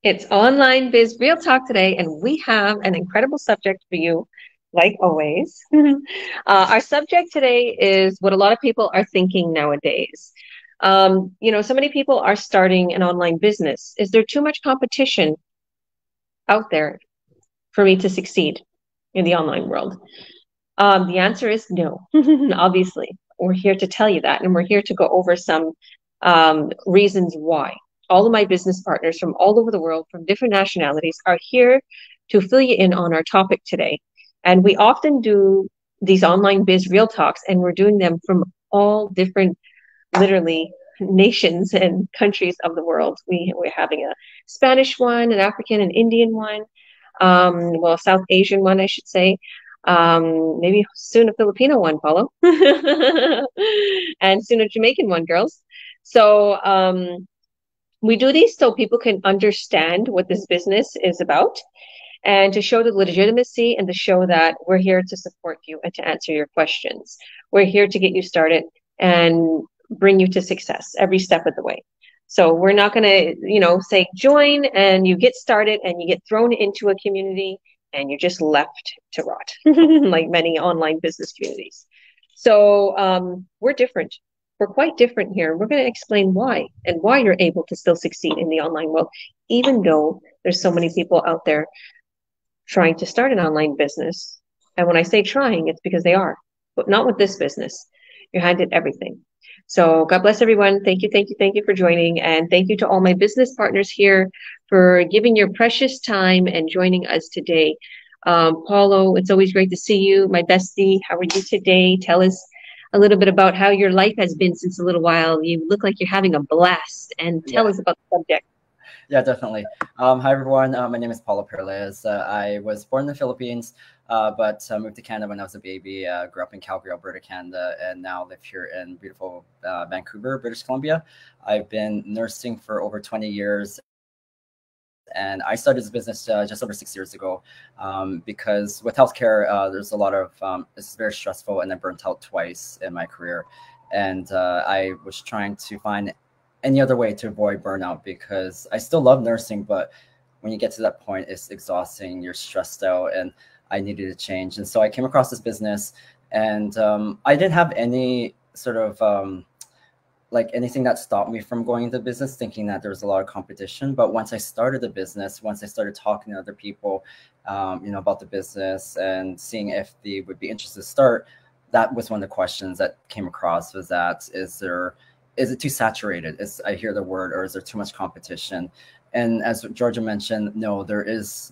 It's Online Biz Real Talk today, and we have an incredible subject for you, like always. Our subject today is what a lot of people are thinking nowadays. So many people are starting an online business. Is there too much competition out there for me to succeed in the online world? The answer is no, obviously. We're here to tell you that, and we're here to go over some reasons why. All of my business partners from all over the world, from different nationalities, are here to fill you in on our topic today. And we often do these online biz real talks, and we're doing them from all different, literally, nations and countries of the world. We're having a Spanish one, an African, an Indian one, well, South Asian one, I should say. Maybe soon a Filipino one, Paulo, and soon a Jamaican one, girls. So we do these so people can understand what this business is about and to show the legitimacy and to show that we're here to support you and to answer your questions. We're here to get you started and bring you to success every step of the way. So we're not going to, say join and you get started and you get thrown into a community and you're just left to rot, like many online business communities. So we're different. We're quite different here. We're going to explain why and why you're able to still succeed in the online world, even though there's so many people out there trying to start an online business. And when I say trying, it's because they are, but not with this business. You're handed everything. So God bless everyone. Thank you, thank you, thank you for joining. And thank you to all my business partners here for giving your precious time and joining us today. Paulo, it's always great to see you. My bestie, how are you today? Tell us a little bit about how your life has been since a little while. You look like you're having a blast, and tell Yeah, us about the subject. yeah, definitely. Hi, everyone. My name is Paulo Paralejas. I was born in the Philippines, but moved to Canada when I was a baby. Grew up in Calgary, Alberta, Canada, and now live here in beautiful Vancouver, British Columbia. I've been nursing for over 20 years, and I started this business just over 6 years ago because with healthcare, there's a lot of it's very stressful, and I burnt out twice in my career, and I was trying to find any other way to avoid burnout because I still love nursing, but when you get to that point, it's exhausting. You're stressed out, and I needed to change. And so I came across this business, and I didn't have any sort of like anything that stopped me from going into business, thinking that there was a lot of competition. But once I started the business, once I started talking to other people, about the business and seeing if they would be interested to start, that was one of the questions that came across was that is it too saturated? I hear the word, or is there too much competition? And as Georgia mentioned, no, there is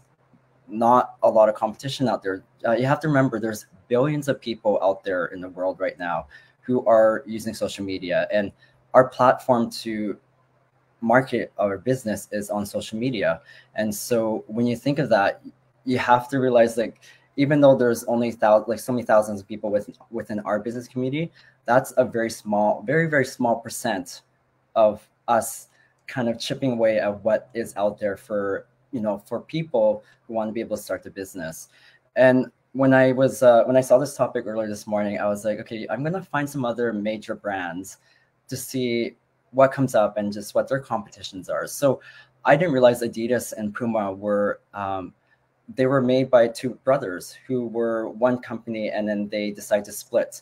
not a lot of competition out there. You have to remember there's billions of people out there in the world right now who are using social media, and our platform to market our business is on social media. And so when you think of that, you have to realize, like, even though there's only so many thousands of people within our business community, that's a very small, very, very small percent of us kind of chipping away at what is out there for for people who want to be able to start the business. And when I saw this topic earlier this morning, I was like, okay, I'm gonna find some other major brands to see what comes up and just what their competitions are. So I didn't realize Adidas and Puma were they were made by two brothers who were one company, and then they decided to split.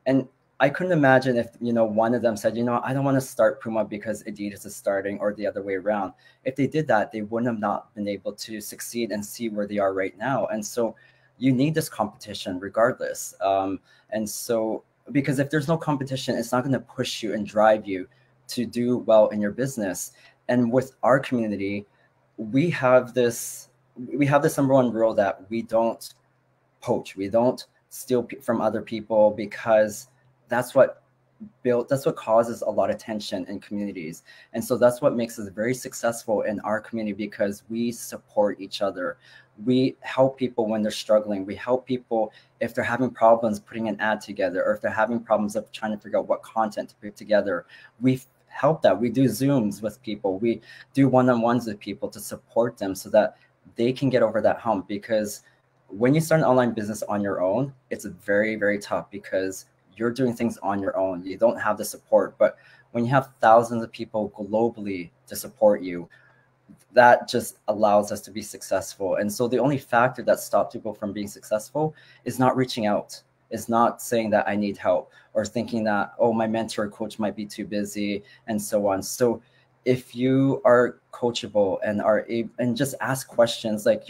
And I couldn't imagine if one of them said, I don't want to start Puma because Adidas is starting, or the other way around. If they did that, they wouldn't have not been able to succeed and see where they are right now. And so you need this competition regardless. And so because if there's no competition, it's not going to push you and drive you to do well in your business. And with our community, we have this number one rule that we don't poach, we don't steal from other people, because that's what causes a lot of tension in communities. And so that's what makes us very successful in our community, because we support each other. We help people when they're struggling. We help people if they're having problems putting an ad together, or if they're having problems of trying to figure out what content to put together. We help that. We do Zooms with people. We do one-on-ones with people to support them so that they can get over that hump. Because when you start an online business on your own, it's very, very tough, because you're doing things on your own. You don't have the support. But when you have thousands of people globally to support you, that just allows us to be successful. And so the only factor that stops people from being successful is not reaching out, is not saying that I need help, or thinking that, oh, my mentor or coach might be too busy, and so on. So if you are coachable and are able, and just ask questions, like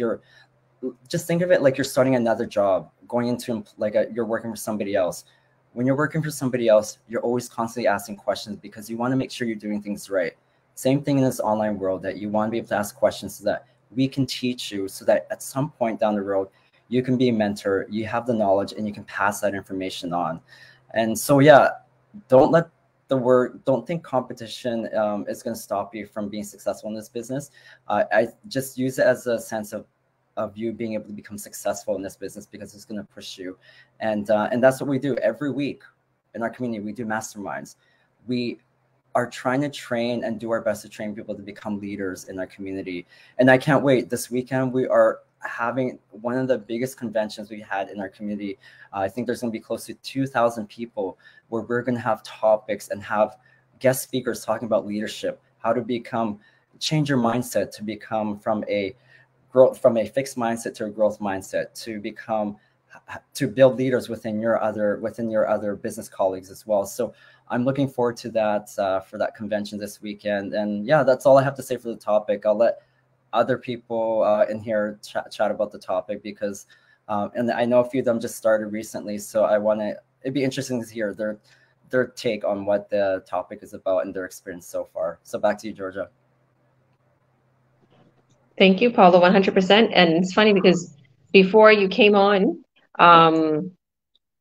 just think of it like you're starting another job, going into you're working for somebody else. When you're working for somebody else, you're always constantly asking questions because you want to make sure you're doing things right. Same thing in this online world, that you want to be able to ask questions so that we can teach you, so that at some point down the road, you can be a mentor, you have the knowledge, and you can pass that information on. And so, yeah, don't think competition is going to stop you from being successful in this business. I just use it as a sense of you being able to become successful in this business, because it's going to push you. And that's what we do every week in our community. We do masterminds. We are trying to train and do our best to train people to become leaders in our community. And I can't wait. This weekend, we are having one of the biggest conventions we had in our community. I think there's going to be close to 2,000 people, where we're going to have topics and have guest speakers talking about leadership, how to change your mindset to become from a fixed mindset to a growth mindset, to build leaders within your other business colleagues as well. So I'm looking forward to that for that convention this weekend. And yeah, that's all I have to say for the topic. I'll let other people in here chat about the topic, because and I know a few of them just started recently, so it'd be interesting to hear their take on what the topic is about and their experience so far. So back to you, Georgia. Thank you, Paulo, 100%. And it's funny because before you came on,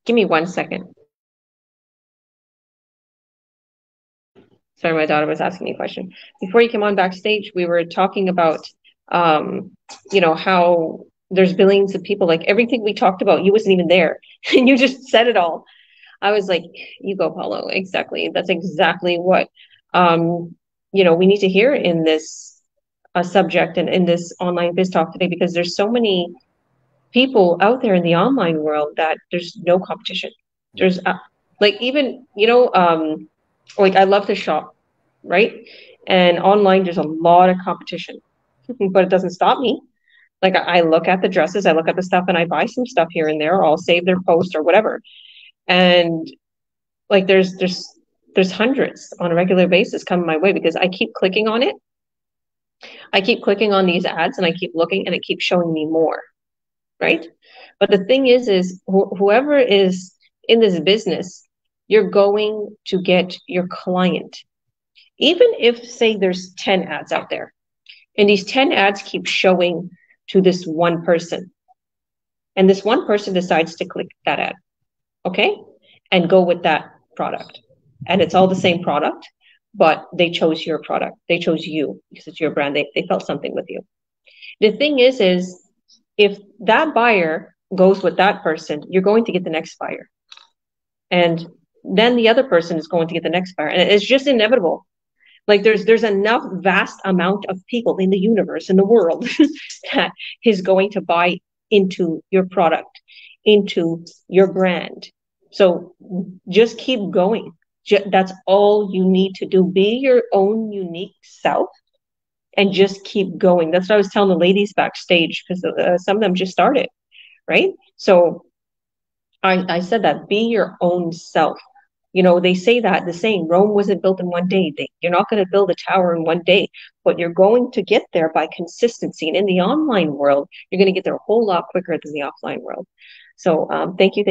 give me 1 second. Sorry, my daughter was asking me a question. Before you came on backstage, we were talking about, how there's billions of people. Like everything we talked about, you wasn't even there, and you just said it all. I was like, you go, Paulo. Exactly. That's exactly what, we need to hear in this subject and in this online biz talk today, because there's so many people out there in the online world that there's no competition. There's like I love to shop, right? And online, there's a lot of competition, but it doesn't stop me. Like I look at the dresses, I look at the stuff, and I buy some stuff here and there, or I'll save their post or whatever. And like there's hundreds on a regular basis coming my way, because I keep clicking on it. I keep clicking on these ads, and I keep looking, and it keeps showing me more, right? But the thing is whoever is in this business, you're going to get your client. Even if, say, there's 10 ads out there, and these 10 ads keep showing to this one person, and this one person decides to click that ad, okay, and go with that product, and it's all the same product, but they chose your product. They chose you because it's your brand. They felt something with you. The thing is if that buyer goes with that person, you're going to get the next buyer. And then the other person is going to get the next buyer. And it's just inevitable. Like there's enough vast amount of people in the universe, in the world, that is going to buy into your product, into your brand. So just keep going. That's all you need to do. Be your own unique self and just keep going. That's what I was telling the ladies backstage, because some of them just started, right? So I said that, be your own self. They say that the saying, Rome wasn't built in one day. You're not going to build a tower in one day, but you're going to get there by consistency. And in the online world, you're going to get there a whole lot quicker than the offline world. So thank you,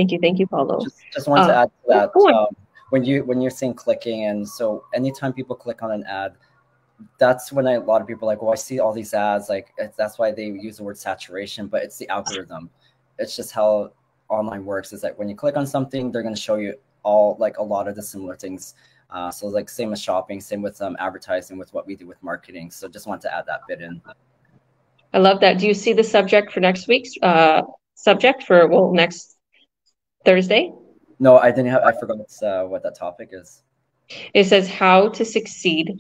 Paulo. Just want to add to that. When you're saying clicking, and so anytime people click on an ad, that's when a lot of people are like, well, I see all these ads. Like that's why they use the word saturation, but it's the algorithm. It's just how online works, is that when you click on something, they're going to show you all, like, a lot of the similar things. So like same with shopping, same with advertising, with what we do with marketing. So just want to add that bit in. I love that. Do you see the subject for next week's next Thursday? No, I didn't have. I forgot what that topic is. It says how to succeed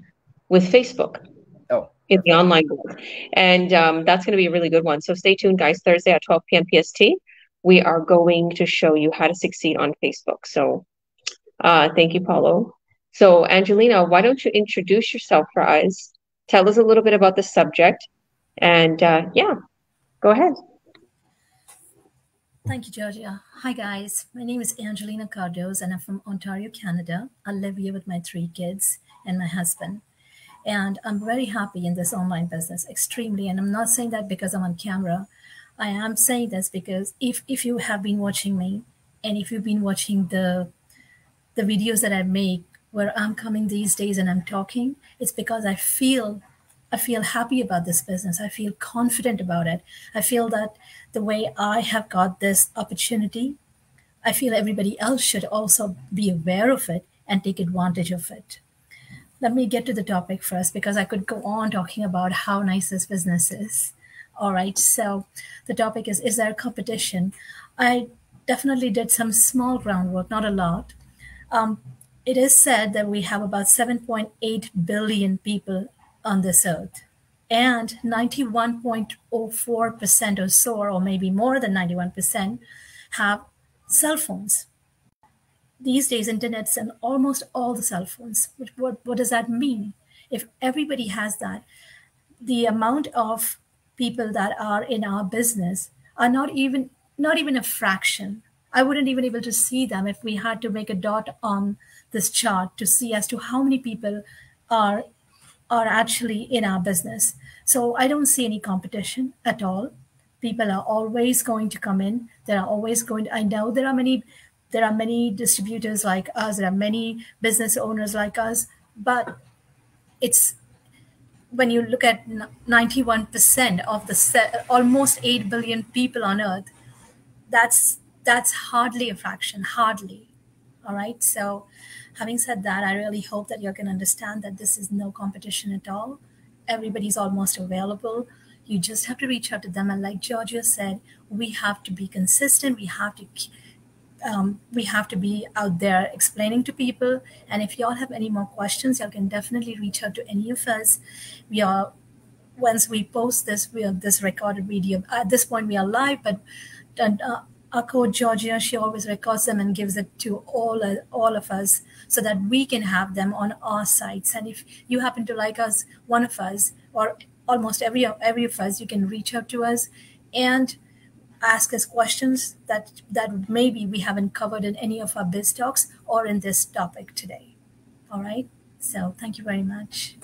with Facebook. Oh, in the online world. And that's going to be a really good one. So stay tuned, guys. Thursday at 12 p.m. PST, we are going to show you how to succeed on Facebook. So thank you, Paulo. So Angelina, why don't you introduce yourself for us tell us a little bit about the subject. And yeah, go ahead. Thank you, Georgia. Hi, guys. My name is Angelina Cardos, and I'm from Ontario, Canada. I live here with my 3 kids and my husband. And I'm very happy in this online business, extremely. And I'm not saying that because I'm on camera. I am saying this because if you have been watching me, and if you've been watching the videos that I make where I'm coming these days and I'm talking, it's because I feel happy about this business. I feel confident about it. I feel that the way I have got this opportunity, I feel everybody else should also be aware of it and take advantage of it. Let me get to the topic first because I could go on talking about how nice this business is. All right, so the topic is there competition? I definitely did some small groundwork, not a lot. Um, it is said that we have about 7.8 billion people on this earth, and 91.04% or so, or maybe more than 91%, have cell phones. These days, internet's in almost all the cell phones. What does that mean? If everybody has that, the amount of people that are in our business are not even a fraction. I wouldn't even able to see them if we had to make a dot on this chart to see as to how many people are are actually in our business. So I don't see any competition at all. People are always going to come in. There are always going to, I know there are many distributors like us, there are many business owners like us, but it's when you look at 91% of the almost 8 billion people on earth, that's hardly a fraction, hardly. All right. So, having said that, I really hope that you can understand that this is no competition at all. Everybody's almost available. You just have to reach out to them. And like Georgia said, we have to be consistent. We have to be out there explaining to people. And if y'all have any more questions, y'all can definitely reach out to any of us. We are Once we post this, we have this recorded video. At this point, we are live, but our coach Georgia, she always records them and gives it to all of us so that we can have them on our sites. And if you happen to like us, one of us, or almost every of us, you can reach out to us and ask us questions that maybe we haven't covered in any of our biz talks or in this topic today. All right. So thank you very much.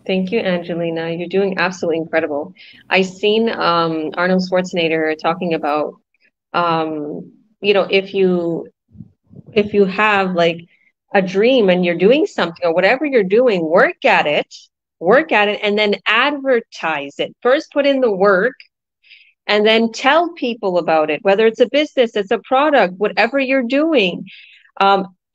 Thank you, Angelina. You're doing absolutely incredible. I seen Arnold Schwarzenegger talking about if you have like a dream and you're doing something or whatever you're doing, work at it, and then advertise it. First, put in the work and then tell people about it, whether it's a business, it's a product, whatever you're doing.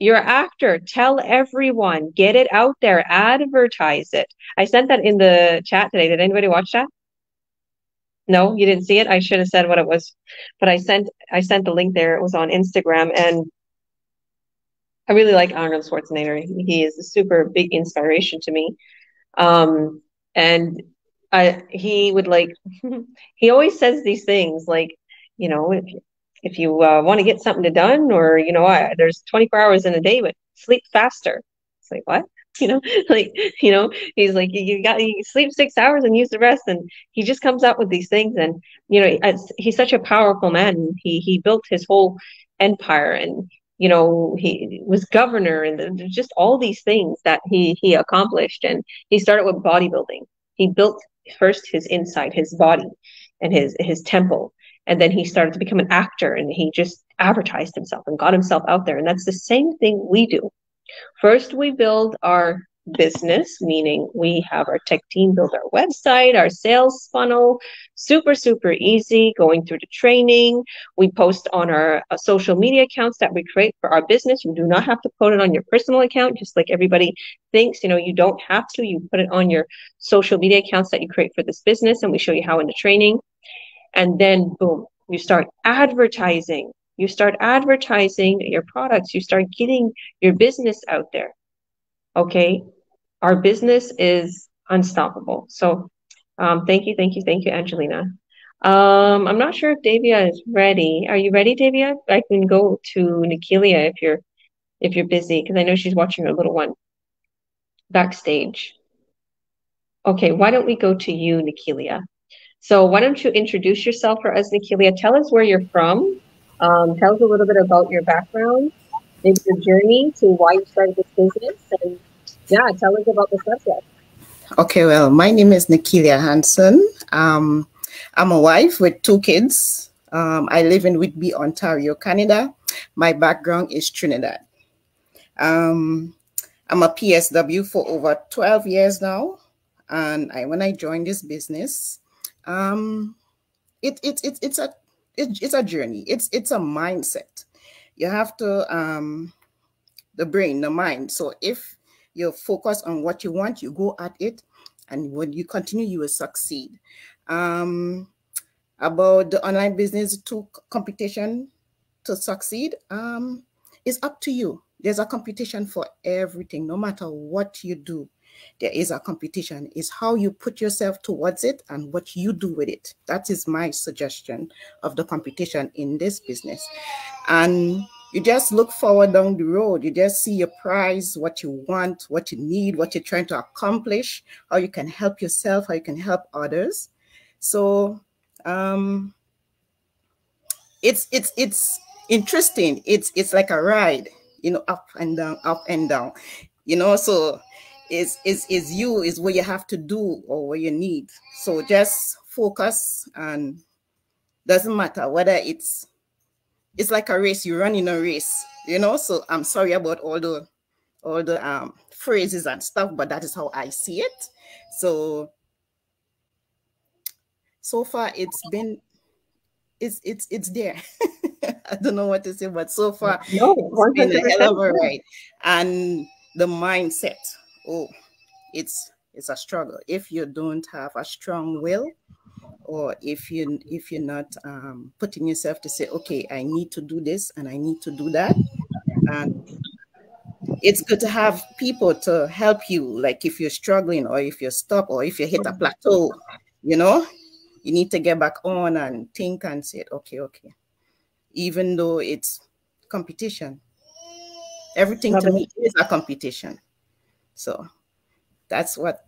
You're an actor, tell everyone, get it out there, advertise it. I sent that in the chat today. Did anybody watch that? No, you didn't see it. I should have said what it was, but I sent the link there. It was on Instagram, and I really like Arnold Schwarzenegger. He is a super big inspiration to me. And he would like, he always says these things like, if you want to get something done, or there's 24 hours in a day, but sleep faster. It's like, what? Like, he's like, you sleep 6 hours and use the rest. And he just comes up with these things. And he's such a powerful man. He built his whole empire, and he was governor, and there's just all these things that he accomplished. And he started with bodybuilding. He built first his inside, his body, and his temple, and then he started to become an actor, and he just advertised himself and got himself out there. And that's the same thing we do. First, we build our business, meaning we have our tech team build our website, our sales funnel, super, super easy, going through the training. We post on our social media accounts that we create for our business. You do not have to put it on your personal account, just like everybody thinks. You don't have to. You put it on your social media accounts that you create for this business, and we show you how in the training. And then, boom, you start advertising. You start advertising your products. You start getting your business out there. Okay. Our business is unstoppable. So thank you, Angelina. I'm not sure if Davia is ready. Are you ready, Davia? I can go to Nekelia if you're busy, because I know she's watching her little one backstage. Okay, why don't we go to you, Nekelia? So why don't you introduce yourself for us, Nekelia? Tell us where you're from. Tell us a little bit about your background, maybe your journey to why you started this business, and yeah, tell us about the subject. Okay, well, my name is Nekelia Hansen. I'm a wife with 2 kids. I live in Whitby, Ontario, Canada. My background is Trinidad. I'm a PSW for over 12 years now. And when I joined this business, it's a journey. It's a mindset. You have to the brain, the mind. So if you focus on what you want, you go at it, and when you continue, you will succeed. About the online business to competition to succeed, it's up to you. There's a competition for everything, no matter what you do. There is a competition. It's how you put yourself towards it and what you do with it. That is my suggestion of the competition in this business. And you just look forward down the road. You just see your prize, what you want, what you need, what you're trying to accomplish, how you can help yourself, how you can help others. So it's interesting. It's like a ride, up and down, up and down, so is you is what you have to do or what you need. So just focus, and doesn't matter whether it's like a race, you run in a race, so I'm sorry about all the phrases and stuff, but that is how I see it. So far it's been it's there. I don't know what to say, but so far it's been a hell of a ride. And the mindset, it's a struggle if you don't have a strong will, or if you're not putting yourself to say, okay, I need to do this and I need to do that. And it's good to have people to help you, like if you're struggling or if you're stuck or if you hit a plateau, you need to get back on and think and say, okay, even though it's competition, everything to me is a competition. So that's what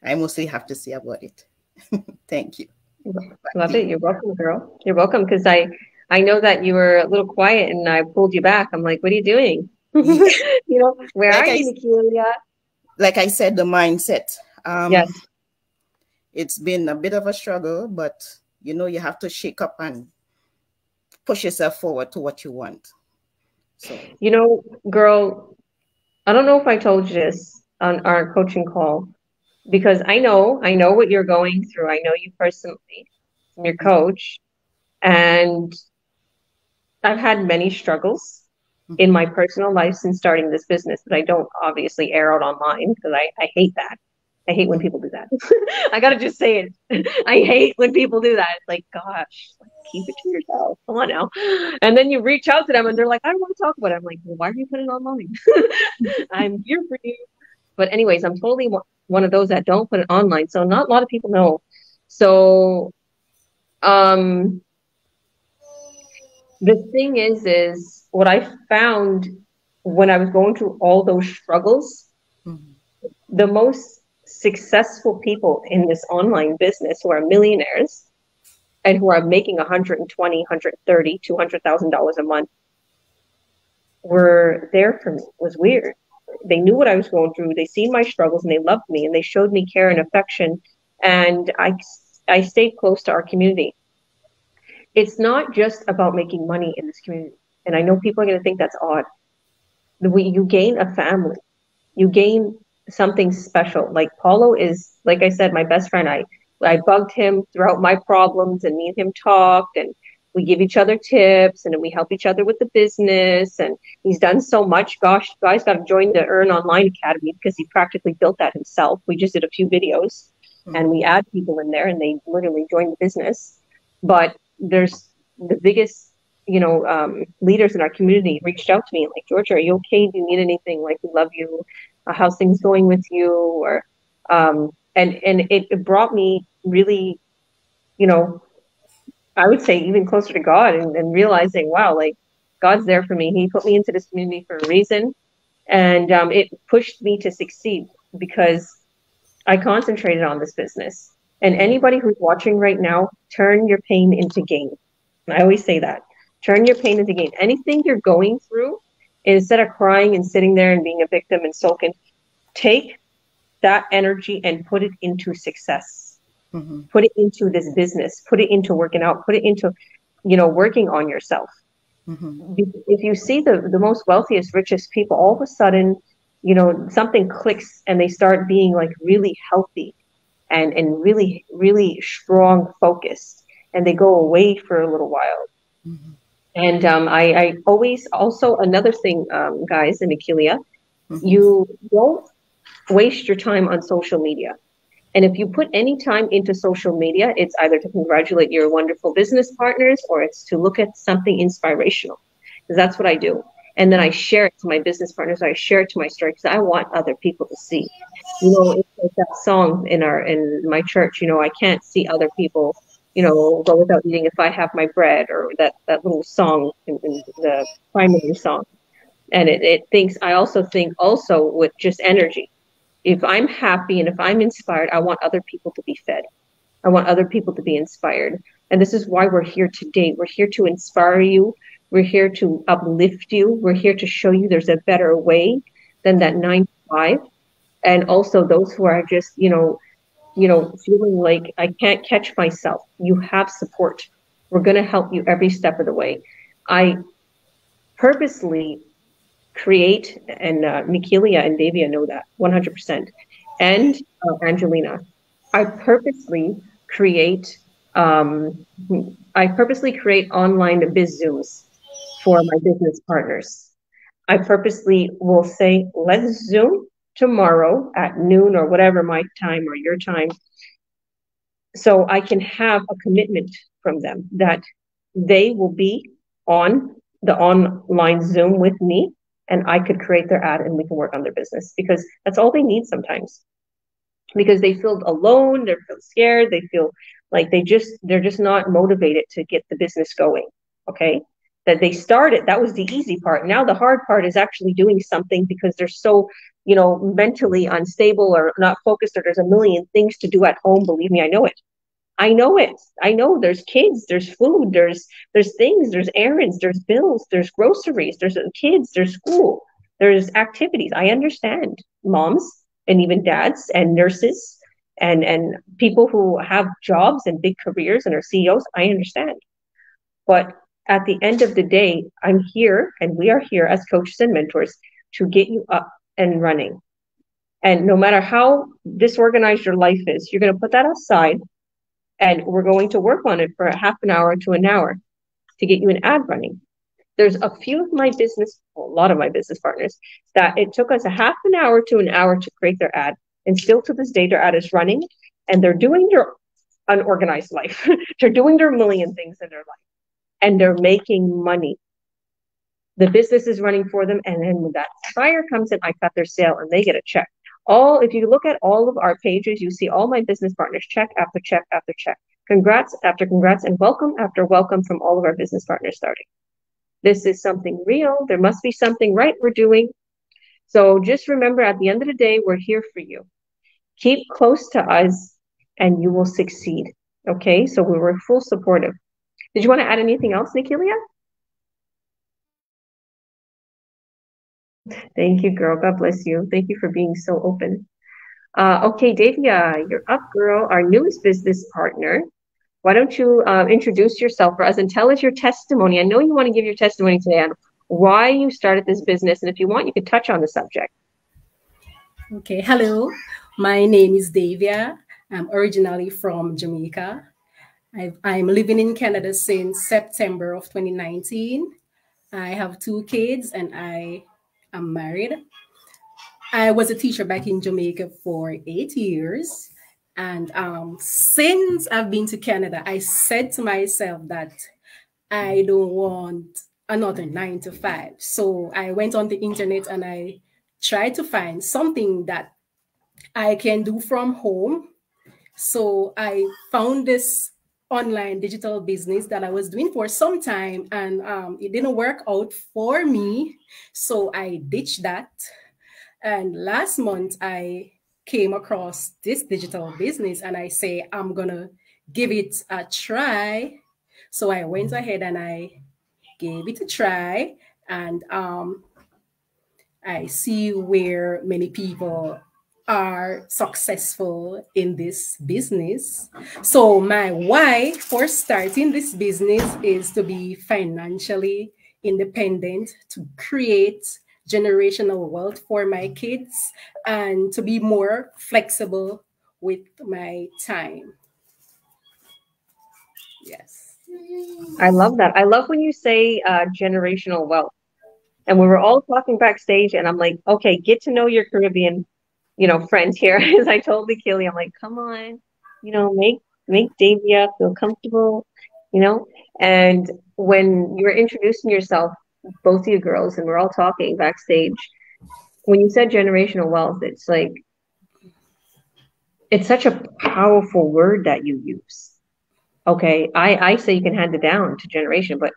I mostly have to say about it. Thank you. Love it. You're welcome, girl. You're welcome, because I know that you were a little quiet and I pulled you back. I'm like, what are you doing? Where are you, Nekelia? Like I said, the mindset. Yes. It's been a bit of a struggle, but you have to shake up and push yourself forward to what you want. So, girl, I don't know if I told you this on our coaching call, because I know what you're going through. I know you personally from your coach, and I've had many struggles in my personal life since starting this business that I don't obviously air out online, because I hate that. I hate when people do that. I gotta just say it. I hate when people do that. It's like, gosh, keep it to yourself. Come on now. And then you reach out to them and they're like, I don't want to talk about it. I'm like, well, why are you putting it online? I'm here for you. But anyways, I'm totally one of those that don't put it online. So not a lot of people know. So the thing is what I found when I was going through all those struggles, the most successful people in this online business who are millionaires and who are making $120,000, $130,000, $200,000 a month were there for me. It was weird. They knew what I was going through. They seen my struggles and they loved me and they showed me care and affection. And I stayed close to our community. It's not just about making money in this community. And I know people are going to think that's odd. You gain a family. You gain something special. Like Paulo is, like I said, my best friend. I bugged him throughout my problems, and me and him talked, and we give each other tips, and we help each other with the business. And he's done so much. Gosh, you guys got to join the Earn Online Academy, because he practically built that himself. We just did a few videos, and we add people in there, and they literally join the business. But there's the biggest, leaders in our community reached out to me like, Georgia, are you okay? Do you need anything? Like, we love you. How's things going with you? Or and it brought me really, I would say even closer to God, and realizing, wow, like God's there for me. He put me into this community for a reason, and it pushed me to succeed, because I concentrated on this business. And anybody who's watching right now, turn your pain into gain. I always say that. Turn your pain into gain. Anything you're going through, instead of crying and sitting there and being a victim and sulking, take that energy and put it into success. Mm-hmm. Put it into this business. Put it into working out. Put it into, working on yourself. Mm-hmm. If you see the most wealthiest, richest people, all of a sudden, something clicks and they start being like really healthy and really, really strong, focused, and they go away for a little while. Mm-hmm. And I always, also another thing, guys, and Nekelia, mm-hmm. you don't waste your time on social media. And if you put any time into social media, it's either to congratulate your wonderful business partners or it's to look at something inspirational, because that's what I do. And then I share it to my business partners. I share it to my story because I want other people to see. It's like that song in my church. I can't see other people, go without eating if I have my bread, or that little song in the primary song. And I also think with just energy. If I'm happy and if I'm inspired, I want other people to be fed. I want other people to be inspired. And this is why we're here today. We're here to inspire you. We're here to uplift you. We're here to show you there's a better way than that 9 to 5. And also those who are just, feeling like I can't catch myself. You have support. We're going to help you every step of the way. I purposely create, and Nekelia and Davia know that 100%, and Angelina. I purposely create online biz Zooms for my business partners. I purposely will say, let's Zoom tomorrow at noon or whatever my time or your time, so I can have a commitment from them that they will be on the online Zoom with me, and I could create their ad and we can work on their business, because that's all they need sometimes. Because they feel alone, they feel scared, they feel like they're just not motivated to get the business going. Okay, that they started, that was the easy part. Now the hard part is actually doing something, because they're so mentally unstable or not focused, or there's a million things to do at home. Believe me, I know it. I know there's kids, there's food, there's things, there's errands, there's bills, there's groceries, there's kids, there's school, there's activities. I understand moms and even dads and nurses and people who have jobs and big careers and are CEOs. I understand. But at the end of the day, I'm here, and we are here as coaches and mentors to get you up and running. And no matter how disorganized your life is, you're going to put that aside, and we're going to work on it for a half an hour to an hour to get you an ad running. There's a lot of my business partners, that it took us a half an hour to an hour to create their ad. And still to this day, their ad is running, and they're doing their unorganized life. They're doing their million things in their life, and they're making money. The business is running for them. And then when that buyer comes in, I cut their sale and they get a check. If you look at all of our pages, you see all my business partners, check after check after check, congrats after congrats, and welcome after welcome from all of our business partners starting. This is something real. There must be something right we're doing. So just remember, at the end of the day, we're here for you. Keep close to us and you will succeed. Okay, so we were full supportive. Did you want to add anything else, Nekelia? Thank you, girl. God bless you. Thank you for being so open. Okay, Davia, you're up, girl. Our newest business partner. Why don't you introduce yourself for us and tell us your testimony? I know you want to give your testimony today on why you started this business, and if you want, you can touch on the subject. Okay, hello. My name is Davia. I'm originally from Jamaica. I'm living in Canada since September of 2019. I have 2 kids and I am married. I was a teacher back in Jamaica for 8 years. And since I've been to Canada, I said to myself that I don't want another 9 to 5. So I went on the internet and I tried to find something that I can do from home. So I found this online digital business that I was doing for some time, and it didn't work out for me. So I ditched that. And last month I came across this digital business and I say, I'm going to give it a try. So I went ahead and I gave it a try, and I see where many people are successful in this business. So my why for starting this business is to be financially independent, to create generational wealth for my kids, and to be more flexible with my time. Yes. I love that. I love when you say generational wealth. And we were all talking backstage, and I'm like, okay, get to know your Caribbean, friend here. As I told Nekelia, I'm like, come on, make Davia feel comfortable, And when you were introducing yourself, both of you girls, and we're all talking backstage, when you said generational wealth, it's like, it's such a powerful word that you use. Okay, I say you can hand it down to generation, but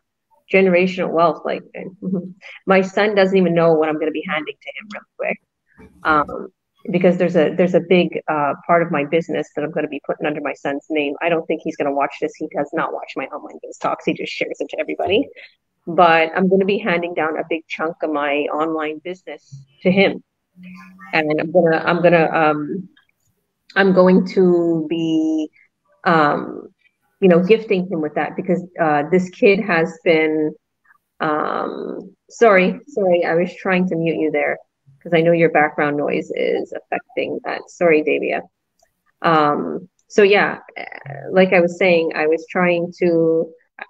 generational wealth, like my son doesn't even know what I'm going to be handing to him real quick, because there's a big part of my business that I'm going to be putting under my son's name. I don't think he's going to watch this. He does not watch my online biz talks. He just shares it to everybody. But I'm going to be handing down a big chunk of my online business to him, and I'm going to be gifting him with that, because this kid has been sorry, I was trying to mute you there because I know your background noise is affecting that. Sorry, Davia. So yeah, like I was saying,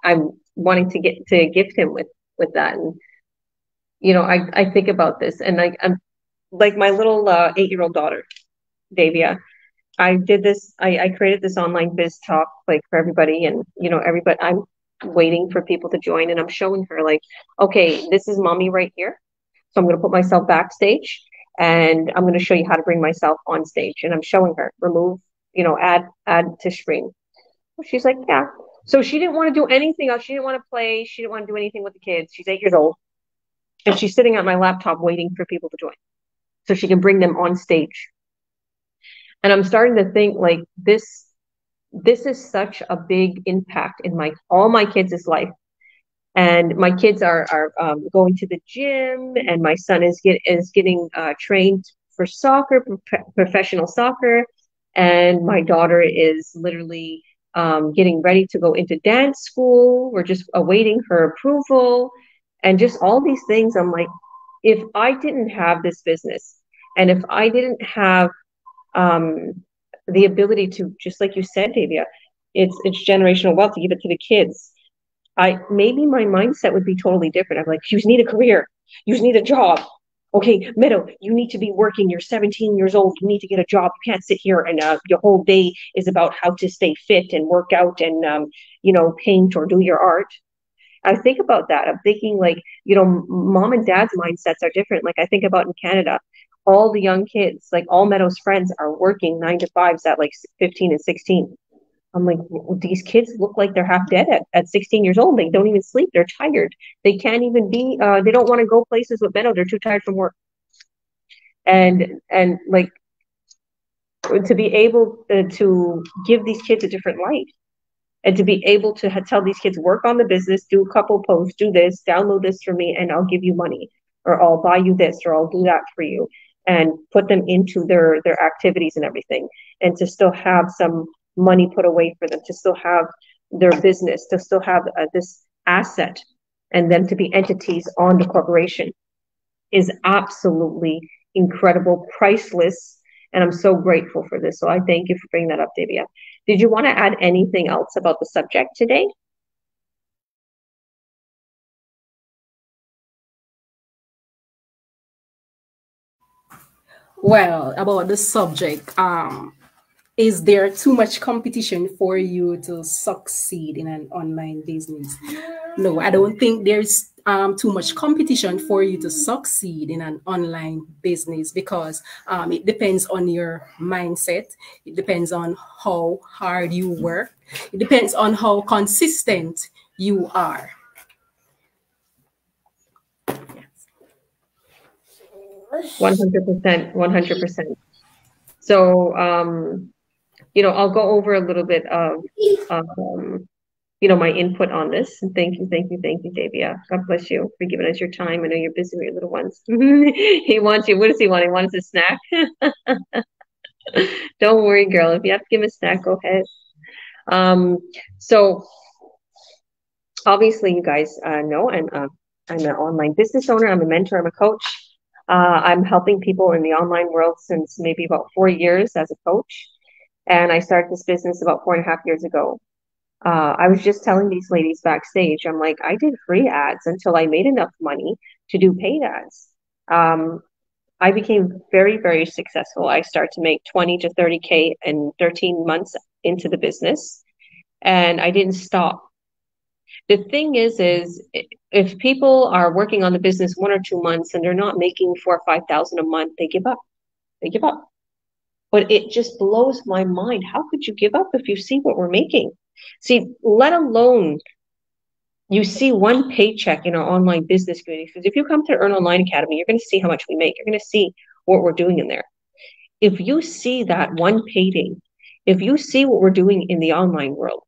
I'm wanting to gift him with that. And I think about this, and I'm like my little 8-year-old daughter, Davia. I did this. I created this online biz talk like for everybody, and everybody. I'm waiting for people to join, and I'm showing her like, okay, this is mommy right here. So I'm going to put myself backstage, and I'm going to show you how to bring myself on stage. And I'm showing her remove, add to screen. She's like, yeah. So she didn't want to do anything else. She didn't want to play. She didn't want to do anything with the kids. She's 8 years old, and she's sitting at my laptop waiting for people to join, so she can bring them on stage. And I'm starting to think like this is such a big impact in all my kids' life. And my kids are going to the gym, and my son is getting trained for soccer, professional soccer, and my daughter is literally getting ready to go into dance school. We're just awaiting her approval, and just all these things. I'm like, if I didn't have this business, and if I didn't have the ability to, just like you said, Davia, it's generational wealth to give it to the kids. Maybe my mindset would be totally different. I'm like, you need a career, you need a job. Okay, Meadow, you need to be working. You're 17 years old. You need to get a job. You can't sit here and your whole day is about how to stay fit and work out and paint or do your art. I think about that. I'm thinking like, mom and dad's mindsets are different. Like I think about in Canada, all the young kids, like all Meadow's friends are working 9 to 5s at like 15 and 16. I'm like, these kids look like they're half dead at 16 years old. They don't even sleep. They're tired. They can't even be, they don't want to go places with Meadow. They're too tired from work. And like, to be able to give these kids a different life, and to be able to tell these kids, work on the business, do a couple posts, do this, download this for me, and I'll give you money, or I'll buy you this, or I'll do that for you, and put them into their activities and everything, and to still have some money put away for them, to still have their business, to still have this asset, and them to be entities on the corporation is absolutely incredible, priceless. And I'm so grateful for this. So I thank you for bringing that up, Davia. Did you want to add anything else about the subject today? Well, about the subject, is there too much competition for you to succeed in an online business? No, I don't think there's too much competition for you to succeed in an online business, because it depends on your mindset. It depends on how hard you work. It depends on how consistent you are. 100%. So, I'll go over a little bit of, my input on this. And thank you, Davia. God bless you for giving us your time. I know you're busy with your little ones. He wants you. What does he want? He wants a snack. Don't worry, girl. If you have to give him a snack, go ahead. So obviously you guys know I'm an online business owner. I'm a mentor. I'm a coach. I'm helping people in the online world since maybe about 4 years as a coach. And I started this business about 4.5 years ago. I was just telling these ladies backstage, I'm like, I did free ads until I made enough money to do paid ads. I became very, very successful. I started to make 20 to 30K in 13 months into the business, and I didn't stop. The thing is if people are working on the business 1 or 2 months and they're not making 4,000 or 5,000 a month, they give up. They give up. But it just blows my mind. How could you give up if you see what we're making? See, let alone you see one paycheck in our online business community. Because if you come to Earn Online Academy, you're going to see how much we make. You're going to see what we're doing in there. If you see that one payday, if you see what we're doing in the online world,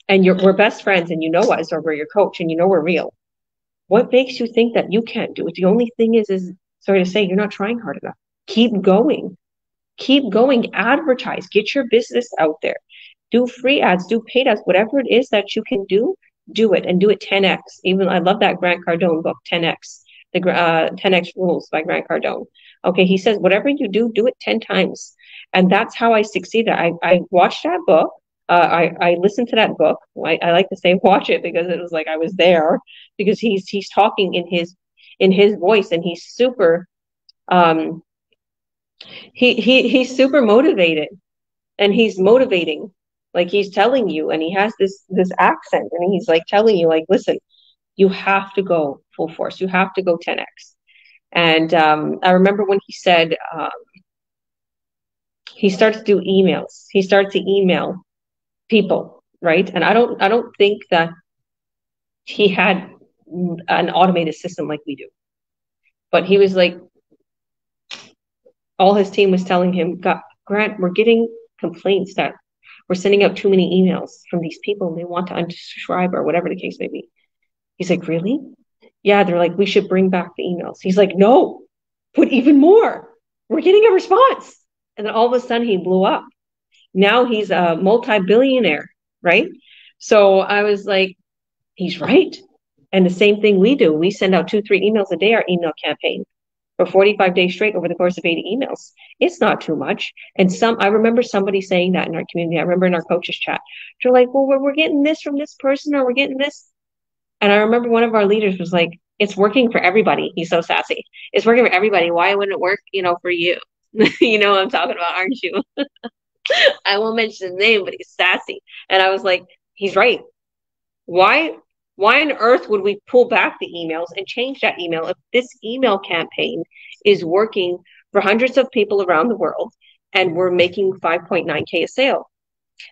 and we're best friends, and you know us, or we're your coach, and you know we're real, what makes you think that you can't do it? The only thing is sorry to say, you're not trying hard enough. Keep going. Keep going. Advertise. Get your business out there. Do free ads, do paid ads, whatever it is that you can do it, and do it 10x. Even I love that Grant Cardone book, 10x, the 10x rules by Grant Cardone. Okay, he says whatever you do it 10 times, and that's how I succeeded. I watched that book. I listened to that book. I like to say watch it because it was like I was there, because he's talking in his voice, and he's super he's super motivated, and he's motivating. Like he's telling you, and he has this accent, and he's like telling you, like, listen, you have to go full force. You have to go 10x. And I remember when he said he starts to do emails. He starts to email people, right? And I don't think that he had an automated system like we do. But he was like, all his team was telling him, Grant, we're getting complaints that we're sending out too many emails from these people and they want to unsubscribe or whatever the case may be. He's like, really? Yeah, they're like, we should bring back the emails. He's like, no, put even more. We're getting a response. And then all of a sudden he blew up. Now he's a multi-billionaire, right? So I was like, he's right. And the same thing we do. We send out 2-3 emails a day, our email campaign, for 45 days straight over the course of 80 emails. It's not too much. And I remember somebody saying that in our community. I remember in our coaches chat, they're like, well, we're getting this from this person, or we're getting this. And I remember one of our leaders was like, it's working for everybody. He's so sassy. It's working for everybody. Why wouldn't it work, for you? You know what I'm talking about, aren't you? I won't mention his name, but he's sassy. And I was like, he's right. Why on earth would we pull back the emails and change that email if this email campaign is working for hundreds of people around the world and we're making 5.9K a sale?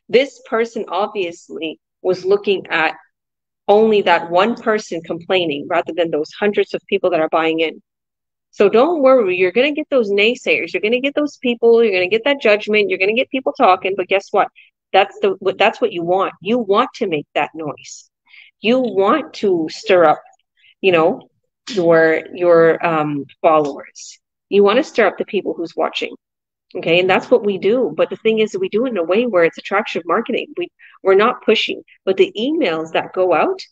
This person obviously was looking at only that one person complaining rather than those hundreds of people that are buying in. So don't worry, you're going to get those naysayers. You're going to get those people. You're going to get that judgment. You're going to get people talking. But guess what? That's what you want. You want to make that noise. You want to stir up, your followers. You want to stir up the people who's watching. Okay, and that's what we do. But the thing is, we do it in a way where it's attraction marketing. We're not pushing, but the emails that go out,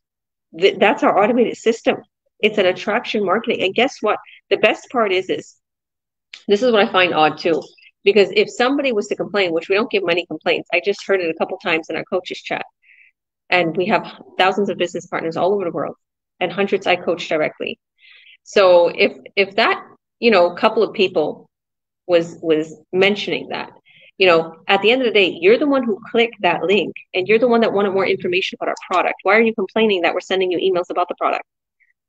that's our automated system. It's an attraction marketing. And guess what? The best part is this is what I find odd too, because if somebody was to complain, which we don't give many complaints, I just heard it a couple times in our coaches chat, and we have thousands of business partners all over the world, and hundreds I coach directly. So if that, couple of people was mentioning that, at the end of the day, you're the one who clicked that link, and you're the one that wanted more information about our product. Why are you complaining that we're sending you emails about the product?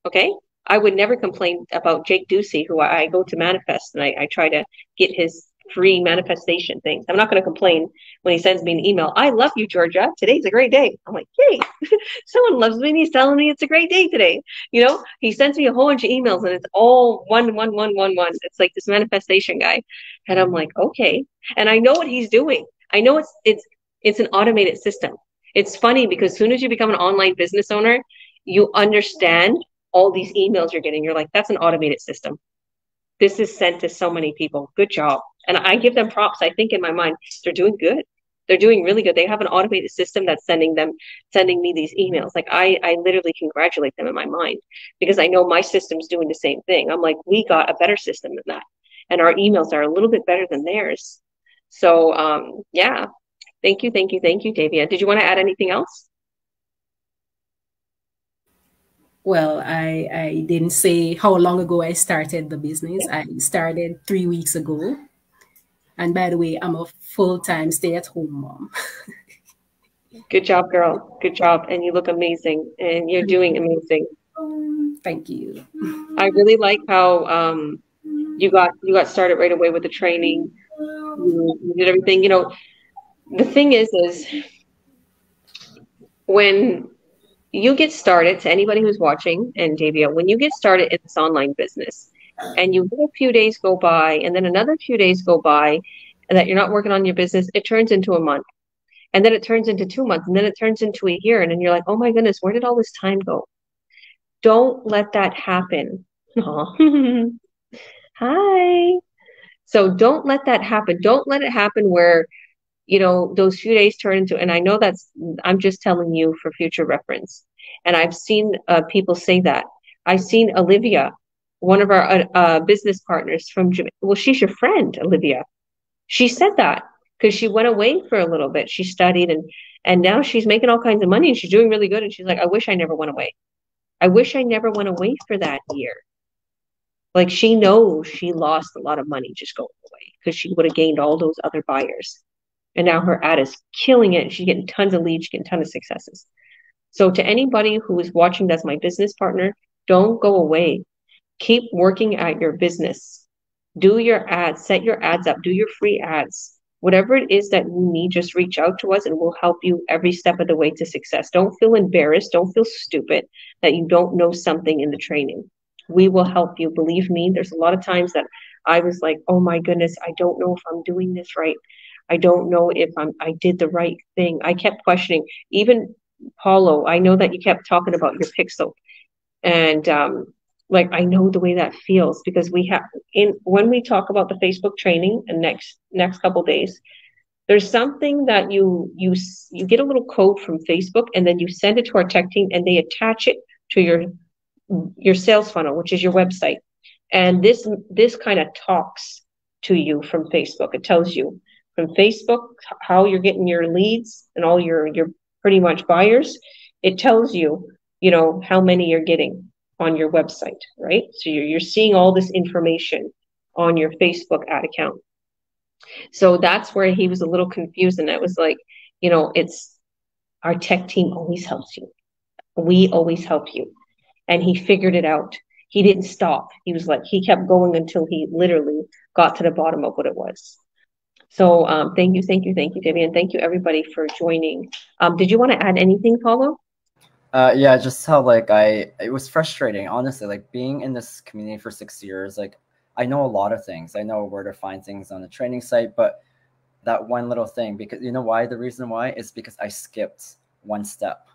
Okay, I would never complain about Jake Ducey, who I go to manifest, and I try to get his free manifestation things. I'm not going to complain when he sends me an email. I love you, Georgia. Today's a great day. I'm like, yay, someone loves me and he's telling me it's a great day today. You know, he sends me a whole bunch of emails and it's all one. It's like this manifestation guy. And I'm like, okay. And I know what he's doing. I know it's an automated system. It's funny because as soon as you become an online business owner, you understand all these emails you're getting. You're like, that's an automated system. This is sent to so many people. Good job. And I give them props. I think in my mind, they're doing good. They're doing really good. They have an automated system that's sending me these emails. Like I literally congratulate them in my mind because I know my system's doing the same thing. I'm like, we got a better system than that. And our emails are a little bit better than theirs. So yeah. Thank you, Davia. Did you want to add anything else? Well, I didn't say how long ago I started the business. I started 3 weeks ago. And by the way, I'm a full-time stay-at-home mom. Good job, girl. Good job. And you look amazing. And you're doing amazing. Thank you. I really like how you got started right away with the training. You did everything. You know, the thing is when you get started, to anybody who's watching, and Davia, when you get started in this online business and you let a few days go by and then another few days go by and that you're not working on your business, it turns into a month. And then it turns into 2 months and then it turns into a year. And then you're like, oh my goodness, where did all this time go? Don't let that happen. Hi. So don't let that happen. Don't let it happen where, you know, those few days turn into, and I know I'm just telling you for future reference. And I've seen people say that. I've seen Olivia, one of our business partners from Jamaica. Well, she's your friend, Olivia. She said that because she went away for a little bit. She studied and now she's making all kinds of money and she's doing really good. And she's like, I wish I never went away. I wish I never went away for that year. Like she knows she lost a lot of money just going away because she would have gained all those other buyers. And now her ad is killing it. She's getting tons of leads, she's getting tons of successes. So to anybody who is watching that's my business partner, don't go away. Keep working at your business. Do your ads, set your ads up, do your free ads. Whatever it is that you need, just reach out to us and we'll help you every step of the way to success. Don't feel embarrassed. Don't feel stupid that you don't know something in the training. We will help you. Believe me, there's a lot of times that I was like, oh my goodness, I don't know if I'm doing this right. I don't know if I did the right thing. I kept questioning. Even Paulo, I know that you kept talking about your pixel. And like, I know the way that feels because when we talk about the Facebook training and next couple days, there's something that you get a little code from Facebook and then you send it to our tech team and they attach it to your sales funnel, which is your website. And this kind of talks to you from Facebook. It tells you from Facebook how you're getting your leads and all your pretty much buyers. It tells you, you know, how many you're getting on your website, right? So you're seeing all this information on your Facebook ad account. So that's where he was a little confused. And it was like, you know, it's our tech team always helps you. We always help you. And he figured it out. He didn't stop. He was like, he kept going until he literally got to the bottom of what it was. So thank you, Davia, and thank you everybody for joining. Did you want to add anything, Paulo? Yeah, just how like it was frustrating, honestly, like being in this community for 6 years. Like I know a lot of things. I know where to find things on the training site, but that one little thing, because you know why? The reason why is because I skipped one step.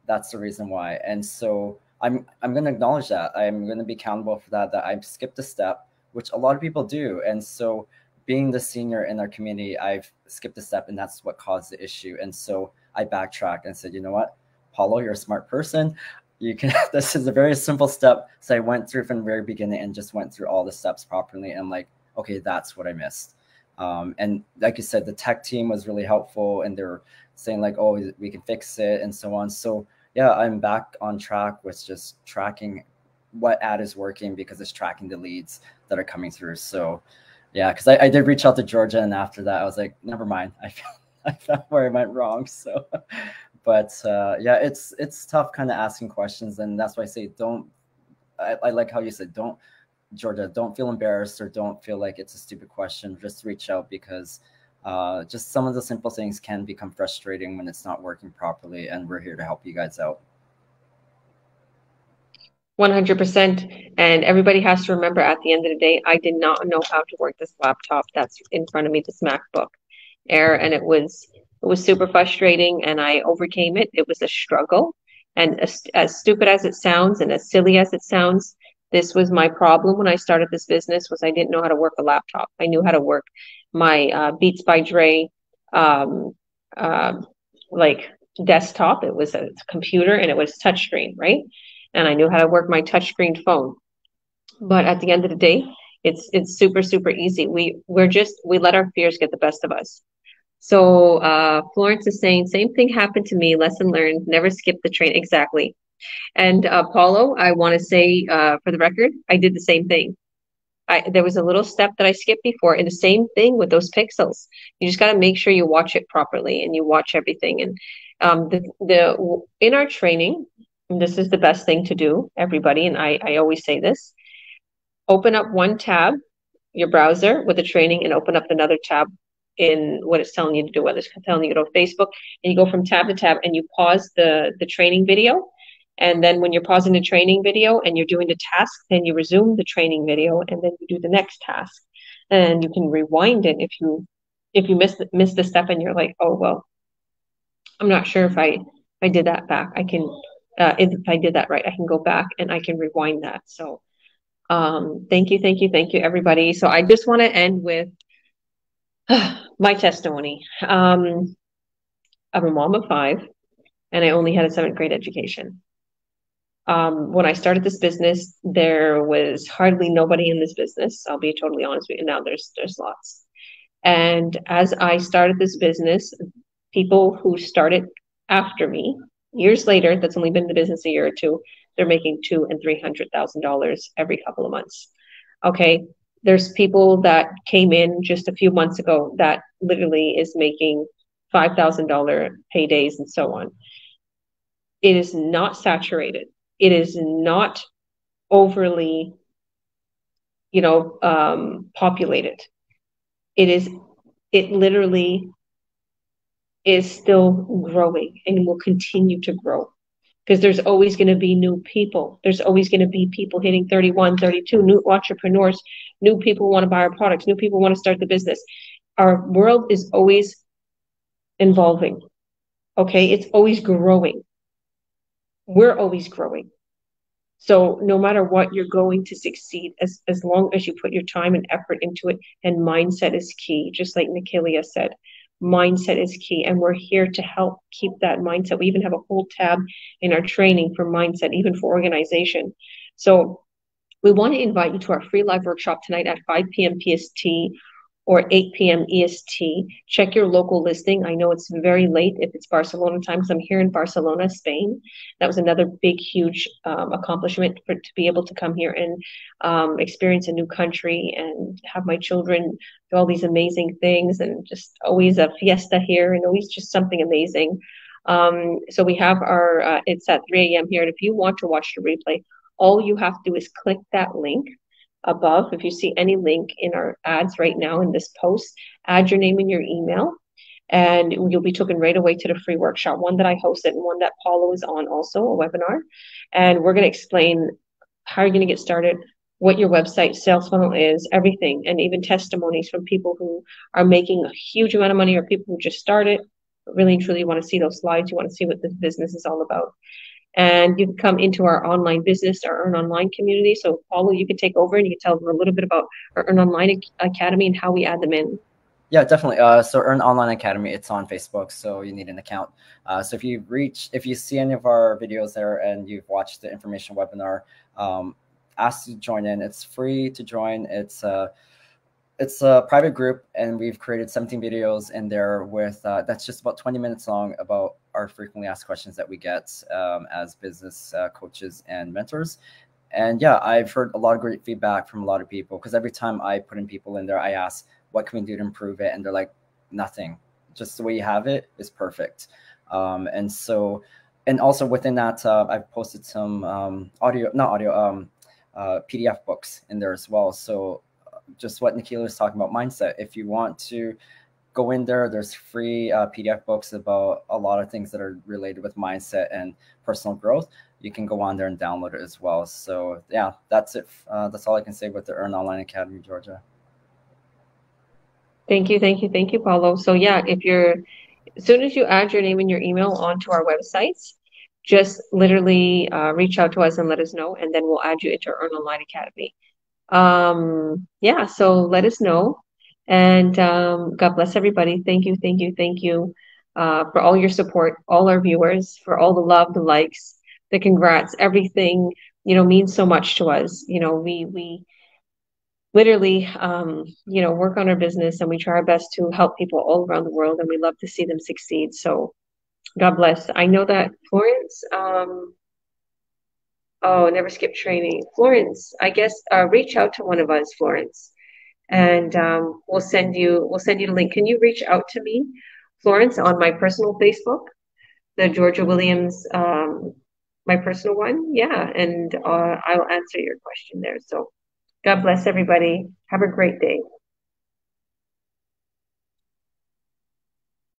That's the reason why. And so I'm going to acknowledge that. I'm going to be accountable for that I skipped a step, which a lot of people do. And so being the senior in our community, I've skipped a step, and that's what caused the issue. And so I backtracked and said, you know what, Paulo, you're a smart person. You can, this is a very simple step. So I went through from the very beginning and just went through all the steps properly. And like, okay, that's what I missed. And like you said, the tech team was really helpful, and they're saying like, oh, we can fix it and so on. So yeah, I'm back on track with just tracking what ad is working because it's tracking the leads that are coming through. So yeah, because I did reach out to Georgia, and after that I was like, never mind. I found where I went wrong. So, but yeah, it's tough kind of asking questions, and that's why I say don't. I like how you said don't Georgia, don't feel embarrassed or don't feel like it's a stupid question. Just reach out, because just some of the simple things can become frustrating when it's not working properly, and we're here to help you guys out. 100%. And everybody has to remember, at the end of the day, I did not know how to work this laptop that's in front of me, this MacBook Air, and it was super frustrating, and I overcame it. It was a struggle, and as stupid as it sounds and as silly as it sounds, this was my problem when I started this business. Was I didn't know how to work a laptop. I knew how to work my Beats by Dre like desktop. It was a computer and it was touchscreen, right? And I knew how to work my touchscreen phone. But at the end of the day, it's super, super easy. We let our fears get the best of us. So Florence is saying, same thing happened to me. Lesson learned. Never skip the train. Exactly. And Paulo, I want to say for the record, I did the same thing. There was a little step that I skipped before, and the same thing with those pixels. You just got to make sure you watch it properly and you watch everything. And in our training, this is the best thing to do, everybody. And I always say this: open up one tab, your browser with the training, and open up another tab in what it's telling you to do. Whether it's telling you to go to Facebook, and you go from tab to tab, and you pause the training video. And then when you're pausing the training video and you're doing the task, then you resume the training video, and then you do the next task. And you can rewind it if you miss the step and you're like, oh well, I'm not sure if I did that back. I can if I did that right, I can go back and I can rewind that. So thank you, everybody. So I just want to end with my testimony. I'm a mom of 5, and I only had a 7th grade education. When I started this business, there was hardly nobody in this business. I'll be totally honest with you. Now there's lots. And as I started this business, people who started after me years later, that's only been in the business a year or two, they're making $200,000 and $300,000 every couple of months. Okay. There's people that came in just a few months ago that literally is making $5,000 paydays and so on. It is not saturated. It is not overly, populated. It literally is still growing and will continue to grow, because there's always going to be new people. There's always going to be people hitting 31, 32, new entrepreneurs, new people who want to buy our products, new people want to start the business. Our world is always evolving. Okay. It's always growing. We're always growing. So no matter what, you're going to succeed as long as you put your time and effort into it. And mindset is key. Just like Nekelia said, mindset is key. And we're here to help keep that mindset. We even have a whole tab in our training for mindset, even for organization. So we want to invite you to our free live workshop tonight at 5 p.m. PST or 8 p.m. EST. Check your local listing. I know it's very late if it's Barcelona time, because I'm here in Barcelona, Spain. That was another big, huge accomplishment to be able to come here and experience a new country and have my children do all these amazing things, and just always a fiesta here and always just something amazing. So we have our, it's at 3 a.m. here. And if you want to watch the replay, all you have to do is click that link above. If you see any link in our ads right now in this post, add your name and your email, and you'll be taken right away to the free workshop, one that I hosted and one that Paulo is on, also a webinar. And we're going to explain how you're going to get started, what your website sales funnel is, everything, and even testimonies from people who are making a huge amount of money or people who just started. Really and truly, you want to see those slides. You want to see what this business is all about. And you can come into our online business, our Earn Online community. So Paulo, you can take over and you can tell them a little bit about our Earn Online Academy and how we add them in. Yeah, definitely. So Earn Online Academy, it's on Facebook, so you need an account. So if you see any of our videos there and you've watched the information webinar, ask to join in. It's free to join. It's a private group, and we've created 17 videos in there with that's just about 20 minutes long about our frequently asked questions that we get as business coaches and mentors. And yeah, I've heard a lot of great feedback from a lot of people, because every time I put in people in there, I ask, what can we do to improve it? And they're like, nothing. Just the way you have it is perfect. And also within that, I've posted some PDF books in there as well. So just what Nekelia was talking about, mindset. If you want to go in there, there's free PDF books about a lot of things that are related with mindset and personal growth. You can go on there and download it as well. So yeah, that's it. That's all I can say with the Earn Online Academy, Georgia. Thank you, Paulo. So yeah, as soon as you add your name and your email onto our websites, just literally reach out to us and let us know, and then we'll add you into Earn Online Academy. Yeah, so let us know. And God bless everybody. Thank you for all your support, all our viewers, for all the love, the likes, the congrats, everything, means so much to us. We literally, work on our business and we try our best to help people all around the world, and we love to see them succeed. So God bless. I know that Florence, never skip training. Florence, I guess, reach out to one of us, Florence, and we'll send you the link. Can you reach out to me, Florence, on my personal Facebook, the Georgia Williams, my personal one? Yeah, and I'll answer your question there. So God bless everybody. Have a great day.